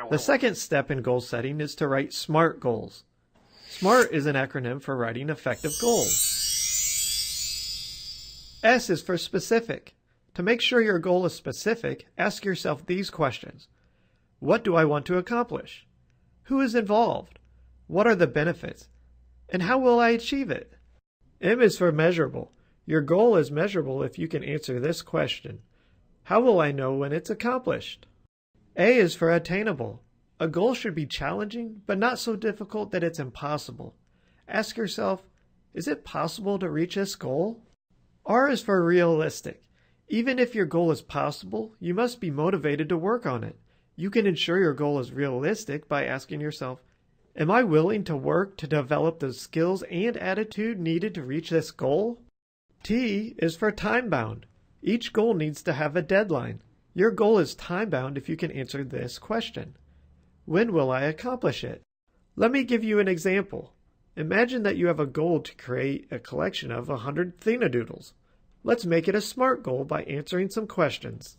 The second step in goal setting is to write SMART goals. SMART is an acronym for writing effective goals. S is for specific. To make sure your goal is specific, ask yourself these questions. What do I want to accomplish? Who is involved? What are the benefits? And how will I achieve it? M is for measurable. Your goal is measurable if you can answer this question. How will I know when it's accomplished? A is for attainable. A goal should be challenging, but not so difficult that it's impossible. Ask yourself, is it possible to reach this goal? R is for realistic. Even if your goal is possible, you must be motivated to work on it. You can ensure your goal is realistic by asking yourself, am I willing to work to develop the skills and attitude needed to reach this goal? T is for time-bound. Each goal needs to have a deadline. Your goal is time-bound if you can answer this question. When will I accomplish it? Let me give you an example. Imagine that you have a goal to create a collection of 100 Thena doodles. Let's make it a SMART goal by answering some questions.